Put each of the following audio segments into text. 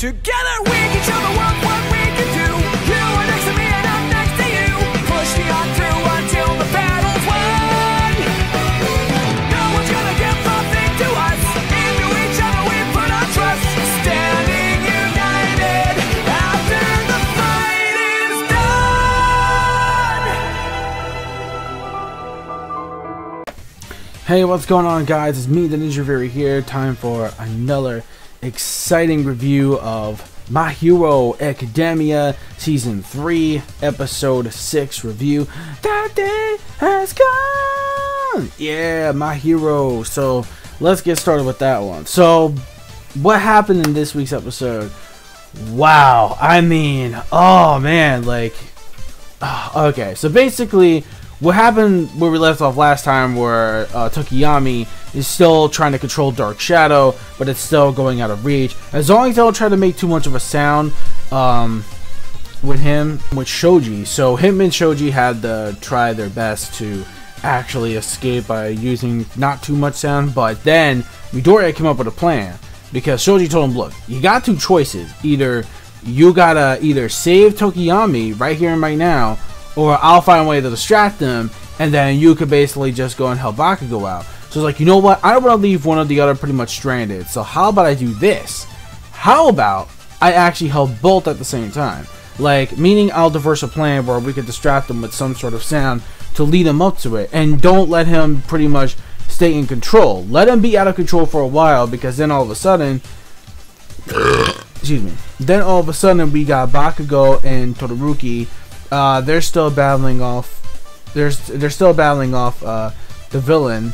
Together we can show the world what we can do. You are next to me and I'm next to you. Push me on through until the battle's won. No one's gonna give nothing to us. Into each other we put our trust. Standing united after the fight is done. Hey, what's going on, guys? It's me, the Ninja Fury here. Time for another exciting review of My Hero Academia Season 3 Episode 6 review. That day has come! Yeah, My Hero. So let's get started with that one. So what happened in this week's episode? Wow, I mean, oh man, like, okay, so basically what happened where we left off last time, where Tokiyami is still trying to control Dark Shadow, but it's still going out of reach. As long as they don't try to make too much of a sound with Shoji. So him and Shoji had to try their best to actually escape by using not too much sound, but then Midoriya came up with a plan, because Shoji told him, look, you got two choices. Either you gotta save Tokiyami right here and right now, or I'll find a way to distract them, and then you could basically just go and help Bakugo out. So it's like, you know what? I don't want to leave one or the other pretty much stranded. So how about I do this? How about I actually help both at the same time? Like, meaning I'll diverse a plan where we could distract them with some sort of sound to lead him up to it. And don't let him pretty much stay in control. Let him be out of control for a while, because then all of a sudden... excuse me. Then all of a sudden we got Bakugo and Todoroki. They're still battling off. They're still battling off the villain,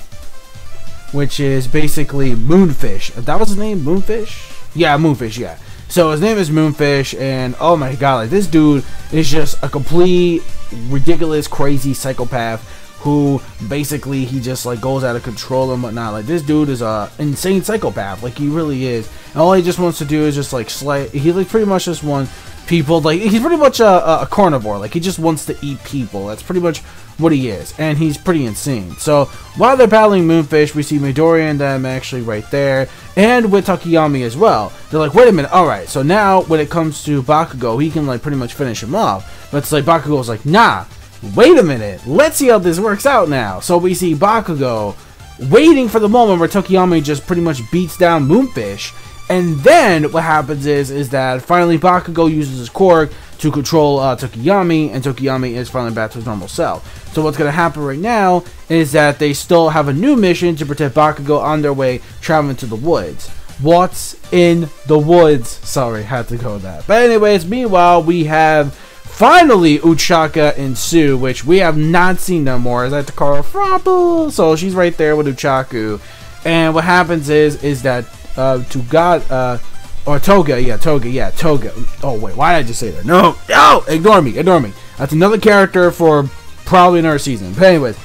which is basically Moonfish. That was his name, Moonfish. Yeah, Moonfish. Yeah. So his name is Moonfish, and oh my god, like, this dude is just a complete, ridiculous, crazy psychopath who basically he just like goes out of control and whatnot. Like, this dude is a insane psychopath. Like, he really is. And all he just wants to do is just like slay. He like pretty much just wants people, like, he's pretty much a carnivore. Like, he just wants to eat people. That's pretty much what he is, and he's pretty insane. So while they're battling Moonfish, we see Midoriya and them actually right there, and with Tokiyami as well. They're like, wait a minute, alright, so now when it comes to Bakugo, he can like pretty much finish him off. But it's like Bakugo's like, nah, wait a minute, let's see how this works out now. So we see Bakugo waiting for the moment where Tokiyami just pretty much beats down Moonfish. And then what happens is that finally Bakugo uses his quirk to control Tokiyami, and Tokiyami is finally back to his normal self. So what's going to happen right now is that they still have a new mission to protect Bakugo on their way traveling to the woods. What's in the woods? Sorry, had to go with that. But anyways, meanwhile, we have finally Uchaka and Sue, which we have not seen no more. As I have to call her Frapple. So she's right there with Uchaku. And what happens is that Toga. Oh wait, why did I just say that? No, ignore me. That's another character for probably another season. But anyways,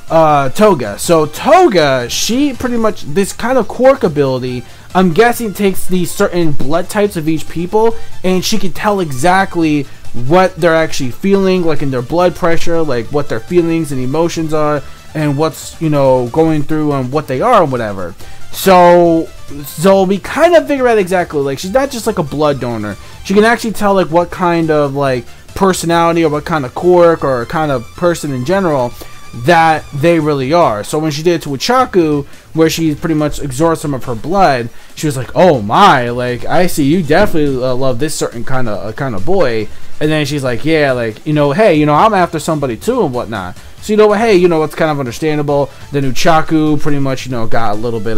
Toga. So Toga, she pretty much, this kind of quirk ability, I'm guessing, takes these certain blood types of each people, and she can tell exactly what they're actually feeling, like in their blood pressure, like what their feelings and emotions are, and what's, you know, going through and what they are and whatever. So we kind of figure out exactly, like, she's not just like a blood donor. She can actually tell like what kind of like personality or what kind of quirk or kind of person in general that they really are. So when she did it to Uchaku, where she pretty much absorbed some of her blood, she was like, oh my, like, I see you definitely love this certain kind of boy. And then she's like, yeah, like, you know, hey, you know, I'm after somebody too and whatnot. So, you know what, hey, you know, it's kind of understandable. Then Uchaku pretty much, you know, got a little bit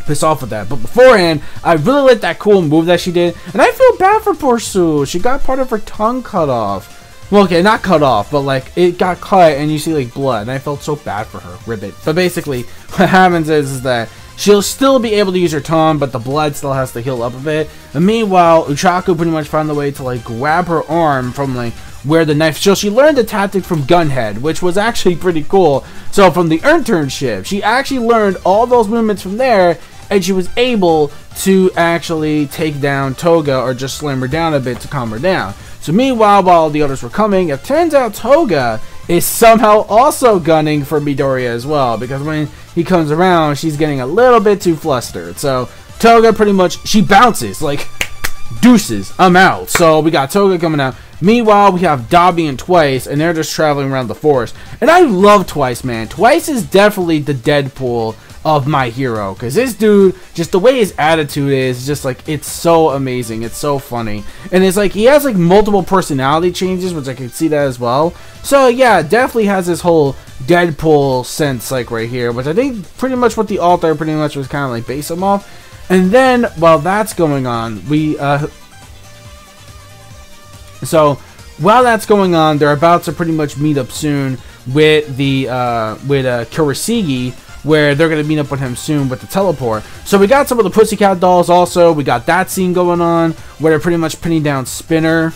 pissed off with that. But beforehand, I really liked that cool move that she did. And I feel bad for poor Sue. She got part of her tongue cut off. Well, okay, not cut off, but like it got cut and you see like blood. And I felt so bad for her. Ribbit. But basically, what happens is that she'll still be able to use her tongue, but the blood still has to heal up a bit. And meanwhile, Uchaku pretty much found a way to like grab her arm from like where the knife. So she learned the tactic from Gunhead, which was actually pretty cool. So from the internship, she actually learned all those movements from there, and she was able to actually take down Toga, or just slam her down a bit to calm her down. So meanwhile, while the others were coming, it turns out Toga is somehow also gunning for Midoriya as well, because when he comes around, she's getting a little bit too flustered. So Toga pretty much, she bounces, like, deuces, I'm out. So we got Toga coming out. Meanwhile, we have Dabi and Twice, and they're just traveling around the forest. And I love Twice, man. Twice is definitely the Deadpool of My Hero, because this dude, just the way his attitude is, just like, it's so amazing, it's so funny, and it's like, he has like multiple personality changes, which I can see that as well. So yeah, definitely has this whole Deadpool sense, like right here, which I think pretty much what the author pretty much was kind of like base him off. And then while that's going on, while that's going on, they're about to pretty much meet up soon with the Kurosagi, where they're going to meet up with him soon with the teleport. So we got some of the Pussycat Dolls also. We got that scene going on where they're pretty much pinning down Spinner.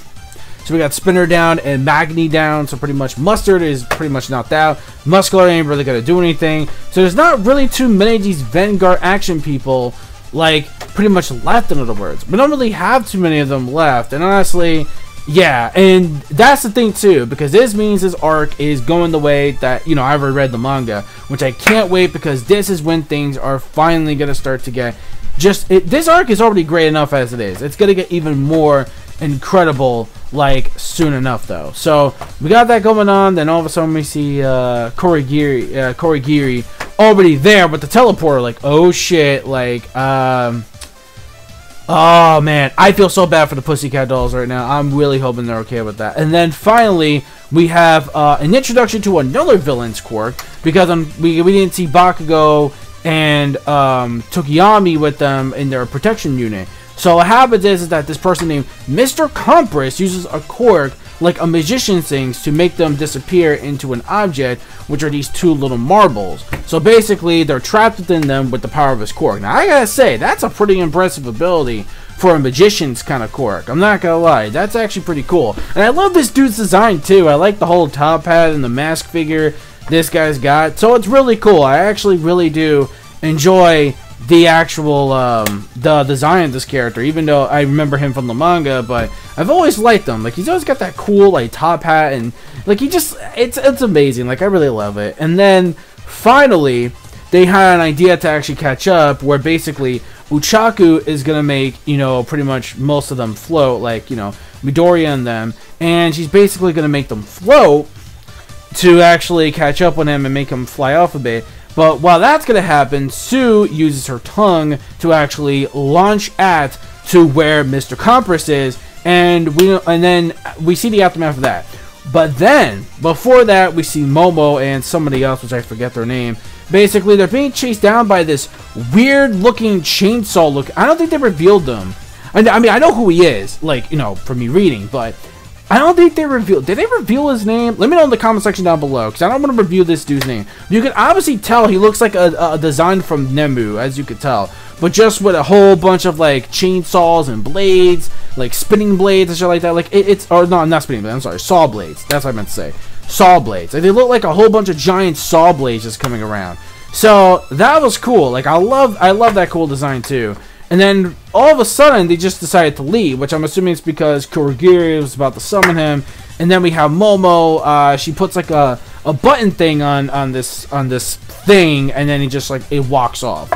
So we got Spinner down and Magni down. So pretty much Mustard is pretty much knocked out. Muscular ain't really going to do anything. So there's not really too many of these Vanguard action people, like, pretty much left, in other words. We don't really have too many of them left. And honestly, yeah, and that's the thing too, because this means this arc is going the way that, you know, I ever read the manga, which I can't wait, because this is when things are finally going to start to get this arc is already great enough as it is. It's going to get even more incredible, like, soon enough though. So we got that going on. Then all of a sudden we see Kurosagi already there with the teleporter, like, oh shit, like, oh man, I feel so bad for the Pussycat Dolls right now. I'm really hoping they're okay with that. And then finally, we have an introduction to another villain's quirk, because we didn't see Bakugo and Tokiyami with them in their protection unit. So what happens is that this person named Mr. Compress uses a quirk like a magician's things to make them disappear into an object, which are these two little marbles. So basically, they're trapped within them with the power of his quirk. Now, I gotta say, that's a pretty impressive ability for a magician's kind of quirk. I'm not gonna lie, that's actually pretty cool. And I love this dude's design too. I like the whole top hat and the mask figure this guy's got. So it's really cool. I actually really do enjoy the actual the design of this character, even though I remember him from the manga, but I've always liked him. Like, he's always got that cool, like, top hat, and like, he just, it's amazing. Like, I really love it. And then finally they had an idea to actually catch up, where basically Uchaku is gonna make, you know, pretty much most of them float, like, you know, Midoriya and them, and she's basically gonna make them float to actually catch up with him and make him fly off a bit. But while that's going to happen, Sue uses her tongue to actually launch at to where Mr. Compress is, and then we see the aftermath of that. But then, before that, we see Momo and somebody else, which I forget their name. Basically, they're being chased down by this weird-looking chainsaw look. I don't think they revealed them. I mean, I know who he is, like, you know, from me reading, but I don't think they revealed. Did they reveal his name? Let me know in the comment section down below, because I don't want to review this dude's name. You can obviously tell he looks like a design from Nemu, as you could tell, but just with a whole bunch of like chainsaws and blades, like spinning blades and shit like that. Like or no, not spinning blades. I'm sorry, saw blades. That's what I meant to say. Saw blades. Like, they look like a whole bunch of giant saw blades just coming around. So that was cool. Like, I love that cool design too. And then all of a sudden they just decided to leave, which I'm assuming it's because Kurogiri was about to summon him. And then we have Momo. She puts like a button thing on this thing, and then he just like it walks off.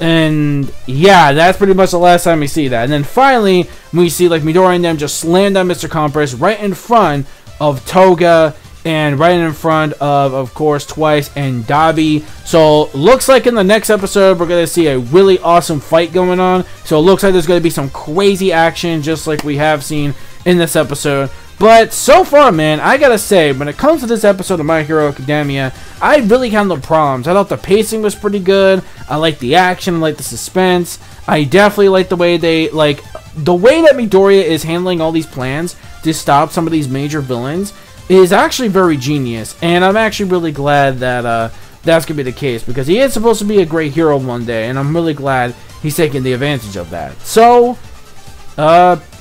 And yeah, that's pretty much the last time we see that. And then finally we see like Midori and them just slammed on Mr. Compress right in front of Toga, and right in front of course, Twice and Dabi. So looks like in the next episode we're gonna see a really awesome fight going on. So it looks like there's gonna be some crazy action, just like we have seen in this episode. But so far, man, I gotta say, when it comes to this episode of My Hero Academia, I really had no problems. I thought the pacing was pretty good. I like the action, I like the suspense. I definitely like the way that Midoriya is handling all these plans to stop some of these major villains is actually very genius, and I'm actually really glad that that's gonna be the case, because he is supposed to be a great hero one day, and I'm really glad he's taking the advantage of that. So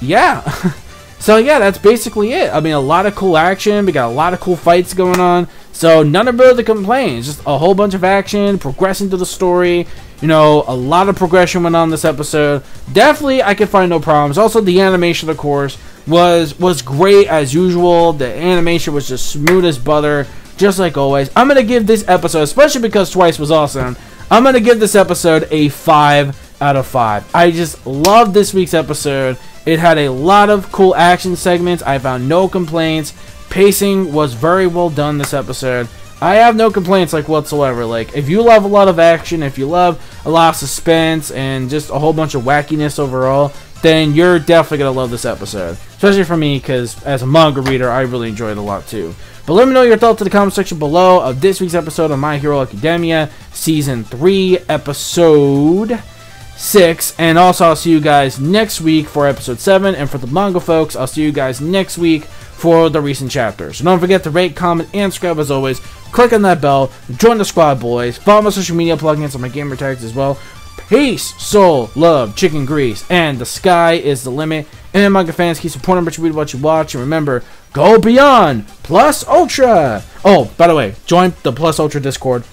yeah. So yeah, that's basically it. I mean, a lot of cool action. We got a lot of cool fights going on. So none of the complaints. Just a whole bunch of action, progressing to the story. You know, a lot of progression went on this episode. Definitely, I could find no problems. Also, the animation, of course, was great as usual. The animation was just smooth as butter, just like always. I'm gonna give this episode, especially because Twice was awesome, I'm gonna give this episode a 5 out of 5. I just love this week's episode. It had a lot of cool action segments. I found no complaints. Pacing was very well done this episode. I have no complaints like whatsoever. Like, if you love a lot of action, if you love a lot of suspense and just a whole bunch of wackiness overall, then you're definitely going to love this episode. Especially for me, because as a manga reader, I really enjoyed it a lot too. But let me know your thoughts in the comment section below of this week's episode of My Hero Academia, Season 3, Episode 6. And also, I'll see you guys next week for Episode 7. And for the manga folks, I'll see you guys next week for the recent chapters. So don't forget to rate, comment, and subscribe as always. Click on that bell. Join the squad, boys. Follow my social media plugins and my gamer tags as well. Peace, soul, love, chicken grease, and the sky is the limit. And manga fans, keep supporting what you watch. And remember, go beyond Plus Ultra. Oh, by the way, join the Plus Ultra Discord